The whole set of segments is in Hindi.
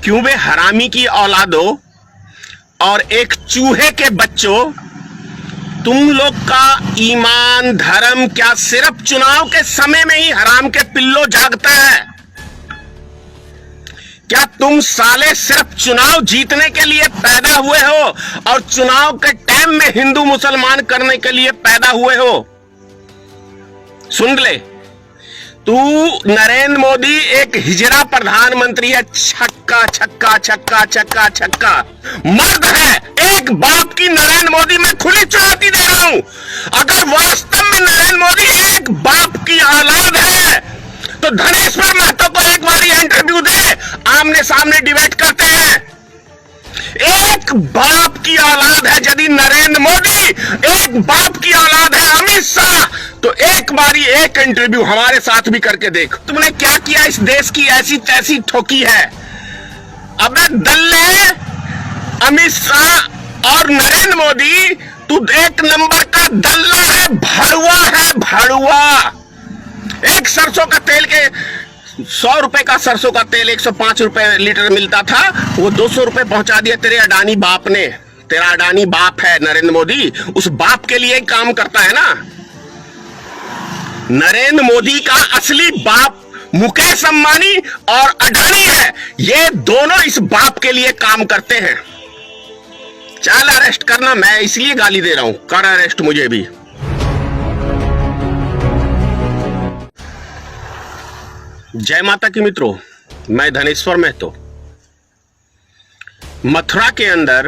क्यों बे हरामी की औलादो और एक चूहे के बच्चों, तुम लोग का ईमान धर्म क्या सिर्फ चुनाव के समय में ही हराम के पिल्लो जागता है? क्या तुम साले सिर्फ चुनाव जीतने के लिए पैदा हुए हो और चुनाव के टाइम में हिंदू मुसलमान करने के लिए पैदा हुए हो? सुन ले, तू नरेंद्र मोदी एक हिजड़ा प्रधानमंत्री है। छक्का छक्का छक्का छक्का छक्का मर्द है। एक बाप की नरेंद्र मोदी मैं खुली चुनौती दे रहा हूं। अगर वास्तव में नरेंद्र मोदी एक बाप की औलाद है तो धनेश्वर महतो को एक बार इंटरव्यू दे, आमने सामने डिबेट करते हैं। एक बाप की औलाद है यदि नरेंद्र मोदी, एक बाप की औलाद है अमित शाह, तो एक बारी एक इंटरव्यू हमारे साथ भी करके देख। तुमने क्या किया इस देश की ऐसी तैसी ठोकी है। अबे दल्ले, अमित शाह और नरेंद्र मोदी, तू एक नंबर का दल्ला है, भड़ुआ है, भड़ुआ। एक सरसों का तेल के 100 रुपए का सरसों का तेल 105 रुपए लीटर मिलता था, वो 200 रुपए पहुंचा दिया तेरे अडानी बाप ने। तेरा अडानी बाप है नरेंद्र मोदी, उस बाप के लिए काम करता है ना। नरेंद्र मोदी का असली बाप मुकेश अंबानी और अडानी है। ये दोनों इस बाप के लिए काम करते हैं। चल अरेस्ट करना, मैं इसलिए गाली दे रहा हूं, कर अरेस्ट मुझे भी। जय माता की मित्रों, मैं धनेश्वर महतो। मथुरा के अंदर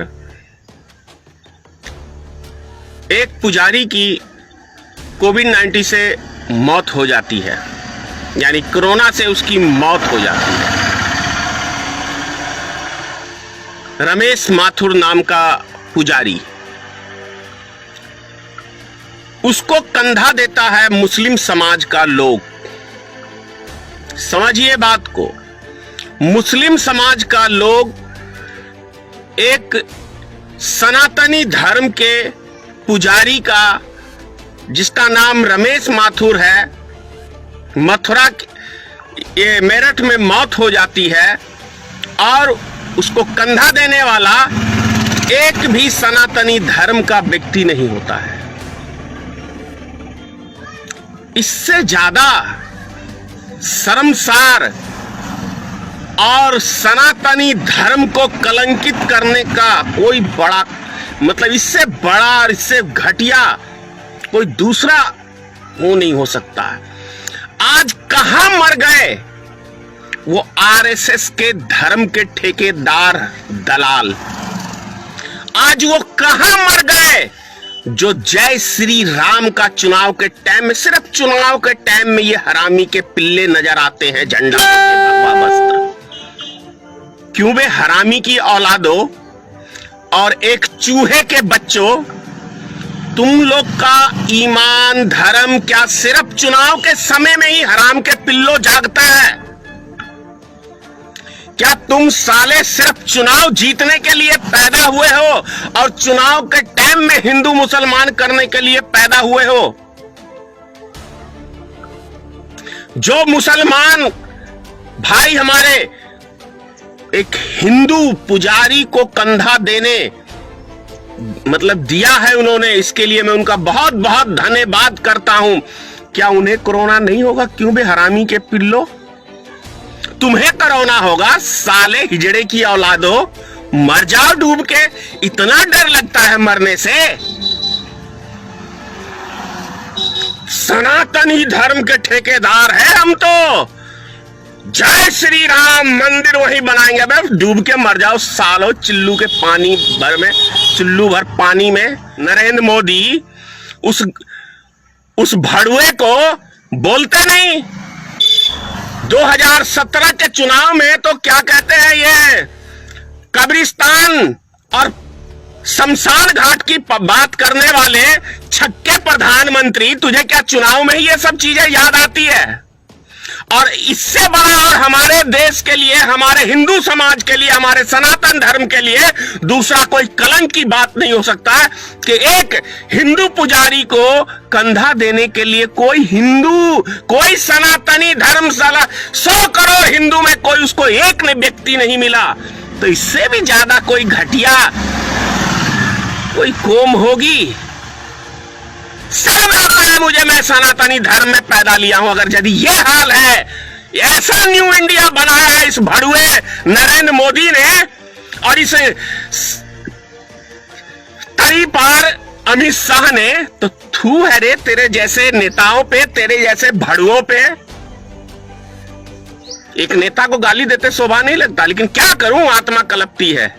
एक पुजारी की कोविड-19 से मौत हो जाती है, यानी कोरोना से उसकी मौत हो जाती है। रमेश माथुर नाम का पुजारी, उसको कंधा देता है मुस्लिम समाज का लोग। समझिए बात को, मुस्लिम समाज का लोग एक सनातनी धर्म के पुजारी का, जिसका नाम रमेश माथुर है, मथुरा ये मेरठ में मौत हो जाती है और उसको कंधा देने वाला एक भी सनातनी धर्म का व्यक्ति नहीं होता है। इससे ज्यादा शर्मसार और सनातनी धर्म को कलंकित करने का कोई बड़ा, मतलब इससे बड़ा और इससे घटिया कोई दूसरा वो नहीं हो सकता है। आज कहां मर गए वो आरएसएस के धर्म के ठेकेदार दलाल? आज वो कहां मर गए जो जय श्री राम का चुनाव के टाइम में, सिर्फ चुनाव के टाइम में ये हरामी के पिल्ले नजर आते हैं झंडा भगवा वस्त्र। क्यों बे हरामी की औलादो और एक चूहे के बच्चों, तुम लोग का ईमान धर्म क्या सिर्फ चुनाव के समय में ही हराम के पिल्लो जागता है? क्या तुम साले सिर्फ चुनाव जीतने के लिए पैदा हुए हो और चुनाव के टाइम में हिंदू मुसलमान करने के लिए पैदा हुए हो? जो मुसलमान भाई हमारे एक हिंदू पुजारी को कंधा देने मतलब दिया है उन्होंने, इसके लिए मैं उनका बहुत बहुत धन्यवाद करता हूं। क्या उन्हें कोरोना नहीं होगा? क्यों बे हरामी के पिल्लो, तुम्हें कोरोना होगा। साले हिजड़े की औलादो, मर जाओ डूब के। इतना डर लगता है मरने से? सनातनी धर्म के ठेकेदार है हम तो। जय श्री राम मंदिर वही बनाएंगे। अब डूब के मर जाओ सालो, चिल्लू के पानी भर में, चिल्लू भर पानी में। नरेंद्र मोदी उस भड़ुए को बोलते नहीं। 2017 के चुनाव में तो क्या कहते हैं, ये कब्रिस्तान और शमशान घाट की बात करने वाले छक्के प्रधानमंत्री, तुझे क्या चुनाव में ही ये सब चीजें याद आती है? और इससे बड़ा और हमारे देश के लिए, हमारे हिंदू समाज के लिए, हमारे सनातन धर्म के लिए दूसरा कोई कलंक की बात नहीं हो सकता है कि एक हिंदू पुजारी को कंधा देने के लिए कोई हिंदू, कोई सनातनी धर्मशाला 100 करोड़ हिंदू में कोई उसको एक व्यक्ति नहीं मिला। तो इससे भी ज्यादा कोई घटिया कोई कौम होगी? शर्म आता है मुझे, मैं सनातनी धर्म में पैदा लिया हूं। अगर यदि ये हाल है, ऐसा न्यू इंडिया बनाया है इस भड़ुए नरेंद्र मोदी ने और इस तरी पार अमित शाह ने, तो थू है रे तेरे जैसे नेताओं पे, तेरे जैसे भड़ुओं पे। एक नेता को गाली देते शोभा नहीं लगता, लेकिन क्या करूं, आत्मा कलपती है।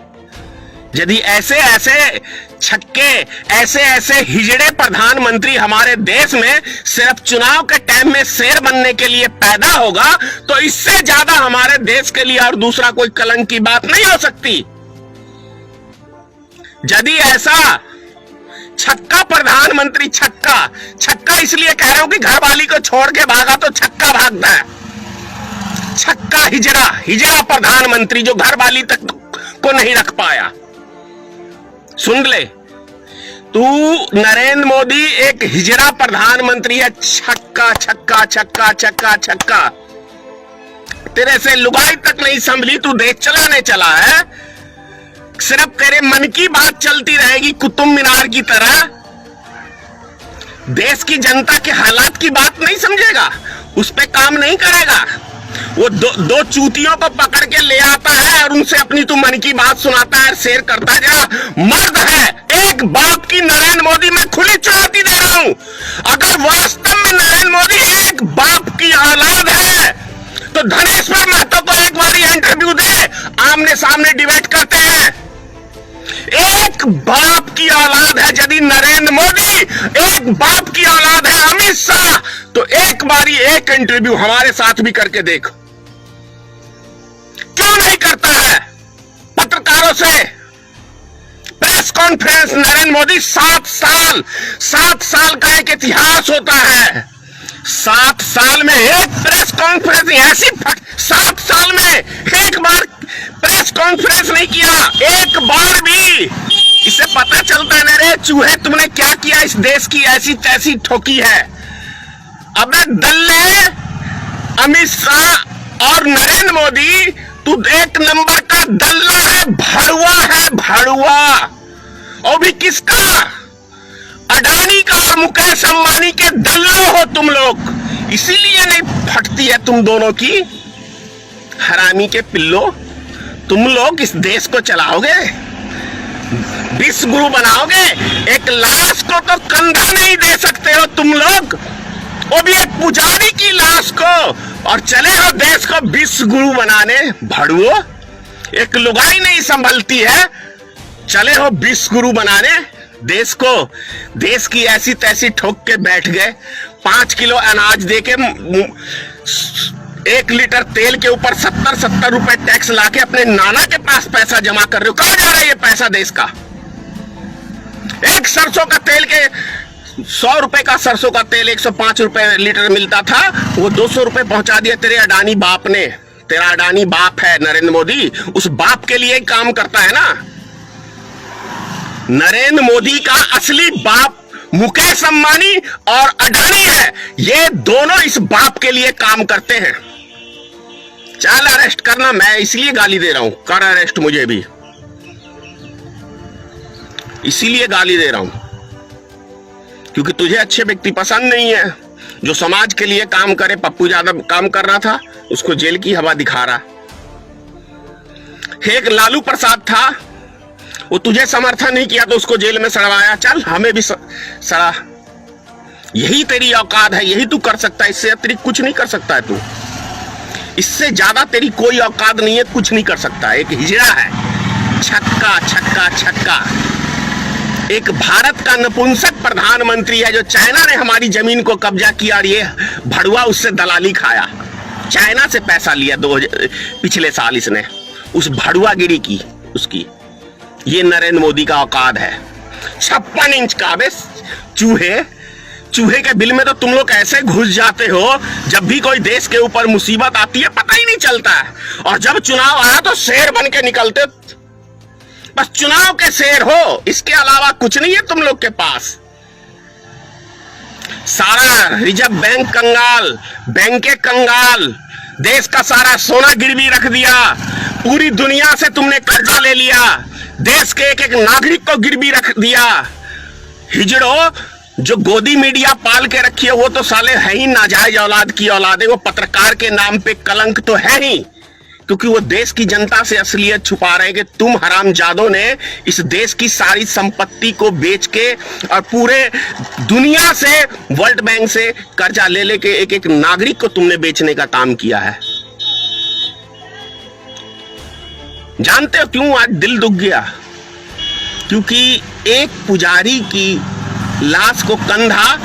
यदि ऐसे ऐसे छक्के, ऐसे ऐसे हिजड़े प्रधानमंत्री हमारे देश में सिर्फ चुनाव के टाइम में शेर बनने के लिए पैदा होगा, तो इससे ज्यादा हमारे देश के लिए और दूसरा कोई कलंक की बात नहीं हो सकती। यदि ऐसा छक्का प्रधानमंत्री, छक्का इसलिए कह रहा हूं कि घरवाली को छोड़ के भागा तो छक्का भागता है। छक्का हिजड़ा प्रधानमंत्री जो घरवाली तक को नहीं रख पाया। सुन ले, तू नरेंद्र मोदी एक हिजड़ा प्रधानमंत्री है। छक्का छक्का छक्का छक्का छक्का, तेरे से लुगाई तक नहीं संभली, तू देश चलाने चला है। सिर्फ तेरे मन की बात चलती रहेगी कुतुब मीनार की तरह। देश की जनता के हालात की बात नहीं समझेगा, उस पे काम नहीं करेगा। वो दो चूतियों को पकड़ के ले आता है और उनसे अपनी तू मन की बात सुनाता है, शेयर करता है। जरा मर्द है, एक बाप की नरेंद्र मोदी मैं खुली चुनौती दे रहा हूं। अगर वास्तव में नरेंद्र मोदी एक बाप की औलाद है तो धनेश्वर महतो को एक बार इंटरव्यू दे, आमने सामने डिबेट करते हैं। एक बाप की औलाद है यदि नरेंद्र मोदी, एक बाप की औलाद है अमित शाह, तो एक बारी एक इंटरव्यू हमारे साथ भी करके देख। क्यों नहीं करता है पत्रकारों से प्रेस कॉन्फ्रेंस? नरेंद्र मोदी 7 साल का एक इतिहास होता है। 7 साल में एक प्रेस कॉन्फ्रेंस ऐसी 7 साल में एक बार प्रेस कॉन्फ्रेंस नहीं किया, एक बार भी। इससे पता चलता है रे चूहे, तुमने क्या किया, इस देश की ऐसी तैसी ठोकी है। अबे दल्ले, अमित शाह और नरेंद्र मोदी, तू एक नंबर का दल्ला है, भड़ुआ। और भी किसका? अडानी का और मुकेश अंबानी के दल्लो हो तुम लोग। इसीलिए नहीं फटती है तुम दोनों की। हरामी के पिल्लो, तुम लोग इस देश को चलाओगे, विश्व गुरु बनाओगे। एक लाश को तो कंधा नहीं दे सकते हो तुम लोग, वो भी एक पुजारी की लाश को, और चले हो देश को विश्व गुरु बनाने। भड़ुओ, एक लुगाई नहीं संभलती है, चले हो विश्व गुरु बनाने देश को। देश की ऐसी तैसी ठोक के बैठ गए। 5 किलो अनाज देके 1 लीटर तेल के ऊपर 70 रुपए टैक्स लाके अपने नाना के पास पैसा जमा कर रहे हो। कहां जा रहा है ये पैसा देश का? एक सरसों का तेल के 100 रुपए का सरसों का तेल 105 रुपए लीटर मिलता था, वो 200 रुपए पहुंचा दिया तेरे अडानी बाप ने। तेरा अडानी बाप है नरेंद्र मोदी, उस बाप के लिए काम करता है ना। नरेंद्र मोदी का असली बाप मुकेश अंबानी और अडानी है। ये दोनों इस बाप के लिए काम करते हैं। चल अरेस्ट करना, मैं इसलिए गाली दे रहा हूं, कर अरेस्ट मुझे भी, इसीलिए गाली दे रहा हूं क्योंकि तुझे अच्छे व्यक्ति पसंद नहीं है। जो समाज के लिए काम करे, पप्पू यादव काम कर रहा था, उसको जेल की हवा दिखा रहा। एक लालू प्रसाद था, वो तुझे समर्थन नहीं किया तो उसको जेल में सड़वाया। चल हमें भी सड़ा। यही तेरी औकात है, यही तू कर सकता है, इससे अतिरिक्त कुछ नहीं कर सकता है तू। इससे ज्यादा तेरी कोई औकात नहीं है, कुछ नहीं कर सकता। एक हिजड़ा है, छक्का छक्का छक्का। एक भारत का नपुंसक प्रधानमंत्री है जो चाइना ने हमारी जमीन को कब्जा किया और ये भड़ुआ उससे दलाली खाया। चाइना से पैसा लिया पिछले साल इसने, उस भड़ुआगिरी की उसकी। ये नरेंद्र मोदी का औकात है। 56 इंच का बे चूहे, चूहे के बिल में तो तुम लोग ऐसे घुस जाते हो, जब भी कोई देश के ऊपर मुसीबत आती है पता ही नहीं चलता है, और जब चुनाव आया तो शेर बन के निकलते। बस चुनाव के शेर हो, इसके अलावा कुछ नहीं है तुम लोग के पास। सारा रिजर्व बैंक कंगाल, बैंकें कंगाल, देश का सारा सोना गिरवी रख दिया, पूरी दुनिया से तुमने कर्जा ले लिया, देश के एक एक नागरिक को गिरवी रख दिया। हिजड़ो, जो गोदी मीडिया पाल के रखी है वो तो साले है ही नाजायज औलाद की औलाद है, वो पत्रकार के नाम पे कलंक तो है ही, क्योंकि वो देश की जनता से असलियत छुपा रहे हैं कि तुम हरामजादों ने इस देश की सारी संपत्ति को बेच के और पूरे दुनिया से, वर्ल्ड बैंक से कर्जा ले लेके एक एक नागरिक को तुमने बेचने का काम किया है। जानते हो क्यों आज दिल दुख गया? क्योंकि एक पुजारी की लाश को कंधा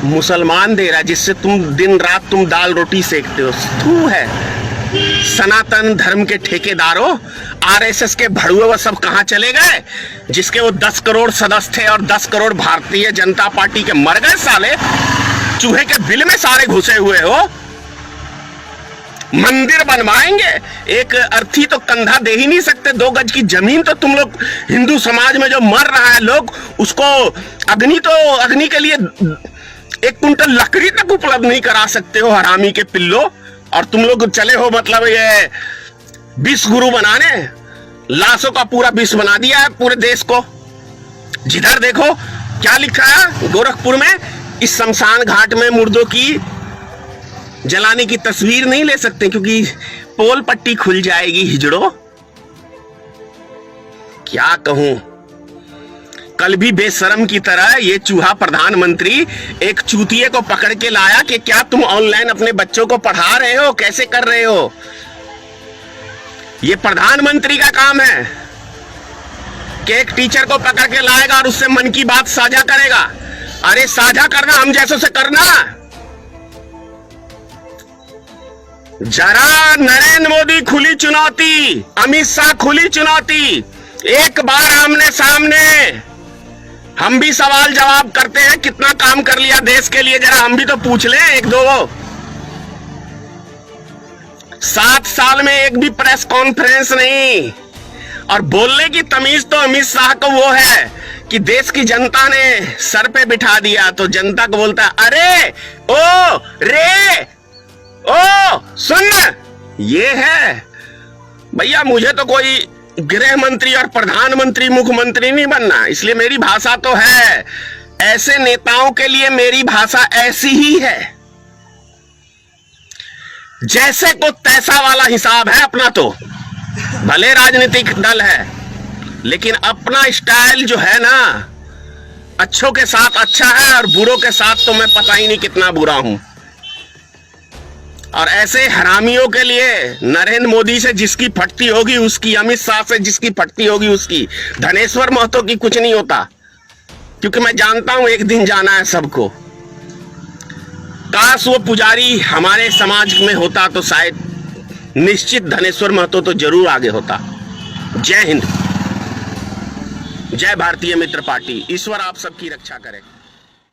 मुसलमान दे रहा है, जिससे तुम दिन रात तुम दाल रोटी सेकते हो। तू है सनातन धर्म के ठेकेदारों, आरएसएस के भड़ुए वो सब कहां चले गए, जिसके वो 10 करोड़ सदस्य थे और 10 करोड़ भारतीय जनता पार्टी के मर गए साले। चूहे के बिल में सारे घुसे हुए हो। मंदिर बनवाएंगे, एक अर्थी तो कंधा दे ही नहीं सकते। 2 गज की जमीन तो तुम लोग, हिंदू समाज में जो मर रहा है लोग, उसको अग्नि के लिए 1 कुंटल लकड़ी तक उपलब्ध नहीं करा सकते हो, हरामी के पिल्लो। और तुम लोग चले हो मतलब ये विष गुरु बनाने, लाशों का पूरा विष बना दिया है पूरे देश को। जिधर देखो क्या लिखा है, गोरखपुर में इस शमशान घाट में मुर्दों की जलाने की तस्वीर नहीं ले सकते क्योंकि पोल पट्टी खुल जाएगी। हिजड़ो, क्या कहूं। कल भी बेशरम की तरह ये चूहा प्रधानमंत्री एक चूतिए को पकड़ के लाया कि क्या तुम ऑनलाइन अपने बच्चों को पढ़ा रहे हो, कैसे कर रहे हो। ये प्रधानमंत्री का काम है कि एक टीचर को पकड़ के लाएगा और उससे मन की बात साझा करेगा। अरे साझा करना हम जैसों से करना। जरा नरेंद्र मोदी खुली चुनौती, अमित शाह खुली चुनौती, एक बार आमने सामने। हम भी सवाल जवाब करते हैं, कितना काम कर लिया देश के लिए, जरा हम भी तो पूछ लें 1-2। 7 साल में एक भी प्रेस कॉन्फ्रेंस नहीं, और बोलने की तमीज तो अमित शाह को वो है कि देश की जनता ने सर पे बिठा दिया तो जनता को बोलता है अरे ओ रे ओ सुन। ये है भैया, मुझे तो कोई गृह मंत्री और प्रधानमंत्री मुख्यमंत्री नहीं बनना, इसलिए मेरी भाषा तो है। ऐसे नेताओं के लिए मेरी भाषा ऐसी ही है, जैसे को तैसा वाला हिसाब है अपना। तो भले राजनीतिक दल है, लेकिन अपना स्टाइल जो है ना, अच्छों के साथ अच्छा है और बुरों के साथ तो मैं पता ही नहीं कितना बुरा हूं। और ऐसे हरामियों के लिए नरेंद्र मोदी से जिसकी फटती होगी उसकी, अमित शाह से जिसकी फटती होगी उसकी, धनेश्वर महतो की कुछ नहीं होता, क्योंकि मैं जानता हूं एक दिन जाना है सबको। काश वो पुजारी हमारे समाज में होता तो शायद निश्चित धनेश्वर महतो तो जरूर आगे होता। जय हिंद, जय भारतीय मित्र पार्टी। ईश्वर आप सबकी रक्षा करे।